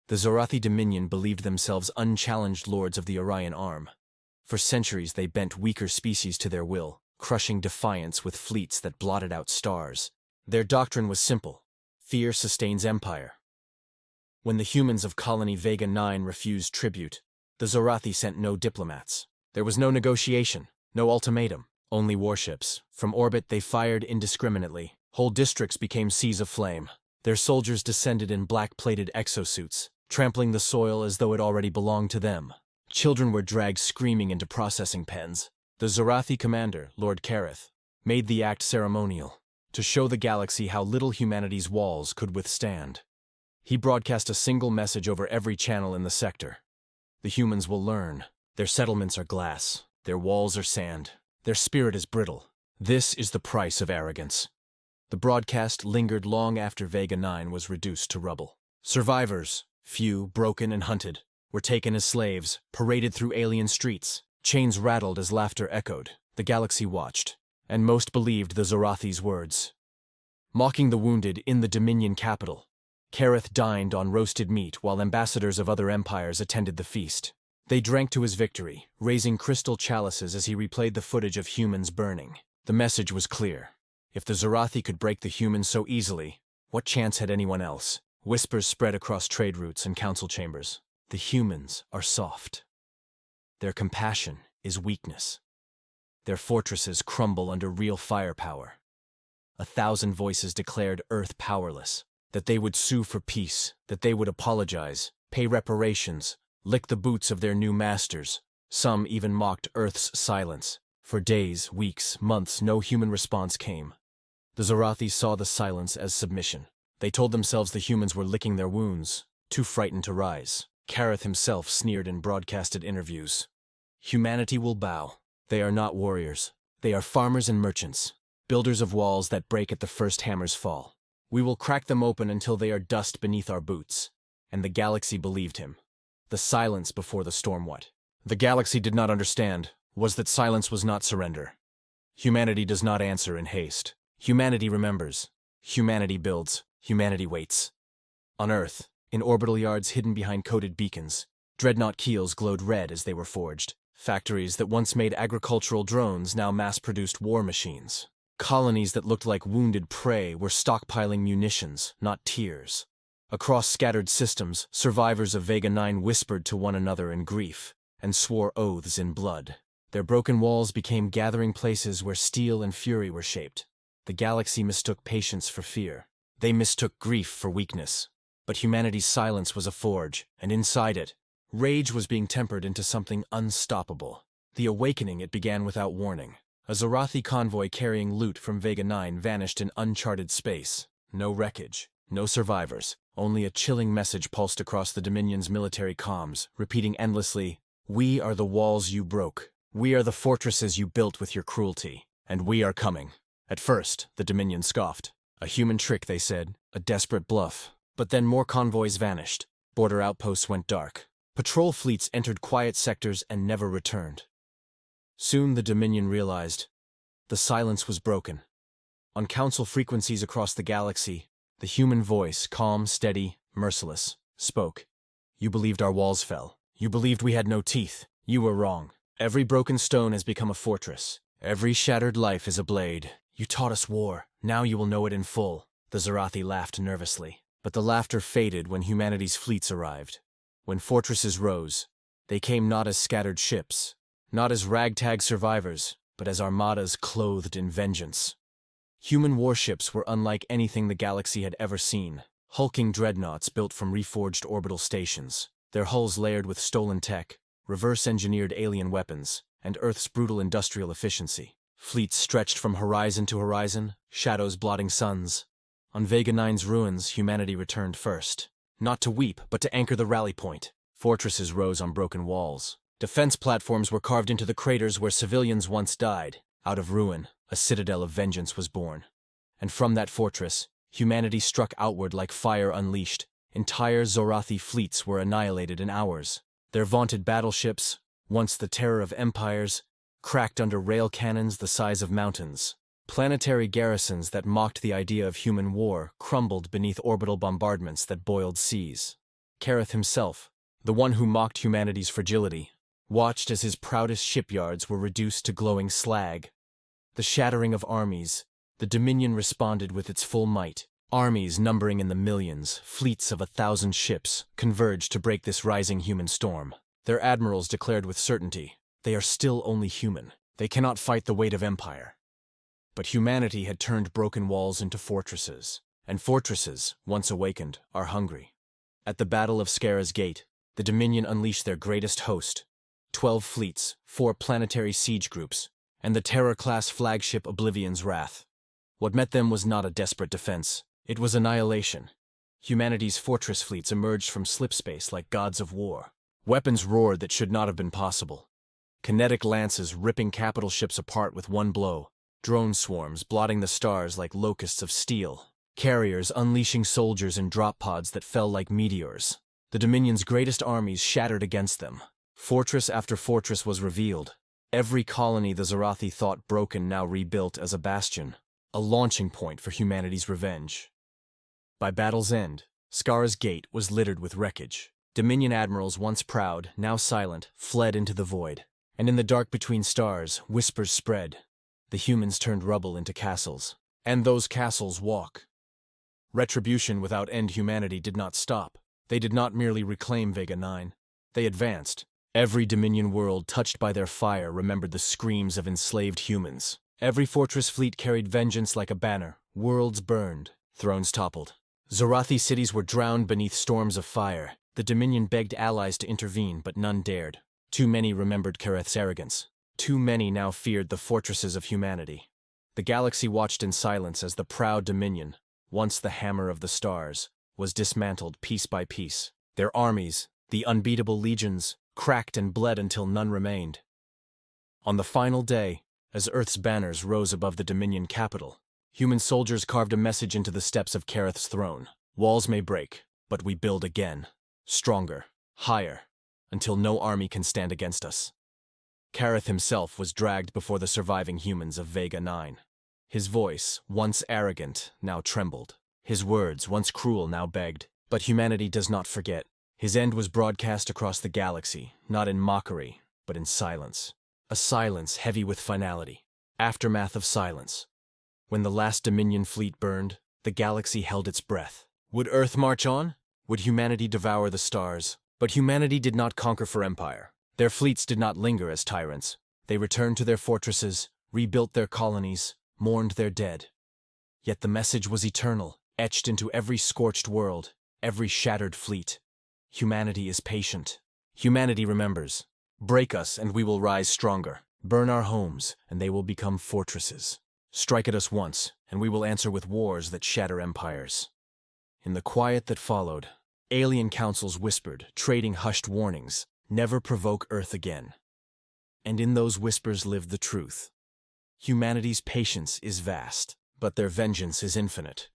The Zorathi Dominion believed themselves unchallenged lords of the Orion Arm. For centuries they bent weaker species to their will, crushing defiance with fleets that blotted out stars. Their doctrine was simple: fear sustains empire. When the humans of Colony Vega 9 refused tribute, the Zorathi sent no diplomats. There was no negotiation, no ultimatum, only warships. From orbit they fired indiscriminately. Whole districts became seas of flame. Their soldiers descended in black-plated exosuits, trampling the soil as though it already belonged to them. Children were dragged screaming into processing pens. The Zorathi commander, Lord Kareth, made the act ceremonial, to show the galaxy how little humanity's walls could withstand. He broadcast a single message over every channel in the sector. The humans will learn. Their settlements are glass. Their walls are sand. Their spirit is brittle. This is the price of arrogance. The broadcast lingered long after Vega 9 was reduced to rubble. Survivors, few, broken and hunted, were taken as slaves, paraded through alien streets. Chains rattled as laughter echoed. The galaxy watched, and most believed the Zorathi's words. Mocking the wounded in the Dominion capital, Kareth dined on roasted meat while ambassadors of other empires attended the feast. They drank to his victory, raising crystal chalices as he replayed the footage of humans burning. The message was clear. If the Zorathi could break the humans so easily, what chance had anyone else? Whispers spread across trade routes and council chambers. The humans are soft. Their compassion is weakness. Their fortresses crumble under real firepower. 1,000 voices declared Earth powerless, that they would sue for peace, that they would apologize, pay reparations, lick the boots of their new masters. Some even mocked Earth's silence. For days, weeks, months, no human response came. The Zorathi saw the silence as submission. They told themselves the humans were licking their wounds, too frightened to rise. Kareth himself sneered in broadcasted interviews. Humanity will bow. They are not warriors. They are farmers and merchants, builders of walls that break at the first hammer's fall. We will crack them open until they are dust beneath our boots. And the galaxy believed him. The silence before the storm. What the galaxy did not understand was that silence was not surrender. Humanity does not answer in haste. Humanity remembers. Humanity builds. Humanity waits. On Earth, in orbital yards hidden behind coated beacons, dreadnought keels glowed red as they were forged. Factories that once made agricultural drones now mass-produced war machines. Colonies that looked like wounded prey were stockpiling munitions, not tears. Across scattered systems, survivors of Vega 9 whispered to one another in grief, and swore oaths in blood. Their broken walls became gathering places where steel and fury were shaped. The galaxy mistook patience for fear. They mistook grief for weakness. But humanity's silence was a forge, and inside it, rage was being tempered into something unstoppable. The awakening it began without warning. A Zorathi convoy carrying loot from Vega 9 vanished in uncharted space. No wreckage, no survivors, only a chilling message pulsed across the Dominion's military comms, repeating endlessly, "We are the walls you broke. We are the fortresses you built with your cruelty. And we are coming." At first, the Dominion scoffed. A human trick, they said, a desperate bluff. But then more convoys vanished. Border outposts went dark. Patrol fleets entered quiet sectors and never returned. Soon the Dominion realized the silence was broken. On council frequencies across the galaxy, the human voice, calm, steady, merciless, spoke. "You believed our walls fell. You believed we had no teeth. You were wrong. Every broken stone has become a fortress. Every shattered life is a blade. You taught us war. Now you will know it in full." The Zorathi laughed nervously. But the laughter faded when humanity's fleets arrived. When fortresses rose, they came not as scattered ships, not as ragtag survivors, but as armadas clothed in vengeance. Human warships were unlike anything the galaxy had ever seen. Hulking dreadnoughts built from reforged orbital stations, their hulls layered with stolen tech, reverse-engineered alien weapons, and Earth's brutal industrial efficiency. Fleets stretched from horizon to horizon, shadows blotting suns. On Vega 9's ruins, humanity returned first. Not to weep, but to anchor the rally point. Fortresses rose on broken walls. Defense platforms were carved into the craters where civilians once died. Out of ruin, a citadel of vengeance was born. And from that fortress, humanity struck outward like fire unleashed. Entire Zorathi fleets were annihilated in hours. Their vaunted battleships, once the terror of empires, cracked under rail cannons the size of mountains. Planetary garrisons that mocked the idea of human war crumbled beneath orbital bombardments that boiled seas. Kareth himself, the one who mocked humanity's fragility, watched as his proudest shipyards were reduced to glowing slag. The shattering of armies, the Dominion responded with its full might. Armies numbering in the millions, fleets of 1,000 ships, converged to break this rising human storm. Their admirals declared with certainty, they are still only human. They cannot fight the weight of empire. But humanity had turned broken walls into fortresses, and fortresses, once awakened, are hungry. At the Battle of Skara's Gate, the Dominion unleashed their greatest host, 12 fleets, 4 planetary siege groups, and the Terror-class flagship Oblivion's Wrath. What met them was not a desperate defense. It was annihilation. Humanity's fortress fleets emerged from slipspace like gods of war. Weapons roared that should not have been possible. Kinetic lances ripping capital ships apart with one blow. Drone swarms blotting the stars like locusts of steel. Carriers unleashing soldiers in drop pods that fell like meteors. The Dominion's greatest armies shattered against them. Fortress after fortress was revealed. Every colony the Zarathi thought broken now rebuilt as a bastion. A launching point for humanity's revenge. By battle's end, Skara's Gate was littered with wreckage. Dominion admirals, once proud, now silent, fled into the void. And in the dark between stars, whispers spread. The humans turned rubble into castles. And those castles walk. Retribution without end humanity did not stop. They did not merely reclaim Vega 9. They advanced. Every Dominion world touched by their fire remembered the screams of enslaved humans. Every fortress fleet carried vengeance like a banner. Worlds burned. Thrones toppled. Zarathi cities were drowned beneath storms of fire. The Dominion begged allies to intervene, but none dared. Too many remembered Kareth's arrogance. Too many now feared the fortresses of humanity. The galaxy watched in silence as the proud Dominion, once the hammer of the stars, was dismantled piece by piece. Their armies, the unbeatable legions, cracked and bled until none remained. On the final day, as Earth's banners rose above the Dominion capital, human soldiers carved a message into the steps of Kareth's throne. Walls may break, but we build again. Stronger, higher, until no army can stand against us. Kareth himself was dragged before the surviving humans of Vega 9. His voice, once arrogant, now trembled. His words, once cruel, now begged. But humanity does not forget. His end was broadcast across the galaxy, not in mockery, but in silence. A silence heavy with finality. Aftermath of silence. When the last Dominion fleet burned, the galaxy held its breath. Would Earth march on? Would humanity devour the stars? But humanity did not conquer for empire. Their fleets did not linger as tyrants. They returned to their fortresses, rebuilt their colonies, mourned their dead. Yet the message was eternal, etched into every scorched world, every shattered fleet. Humanity is patient. Humanity remembers. Break us, and we will rise stronger. Burn our homes, and they will become fortresses. Strike at us once, and we will answer with wars that shatter empires. In the quiet that followed, alien councils whispered, trading hushed warnings, never provoke Earth again. And in those whispers lived the truth. Humanity's patience is vast, but their vengeance is infinite.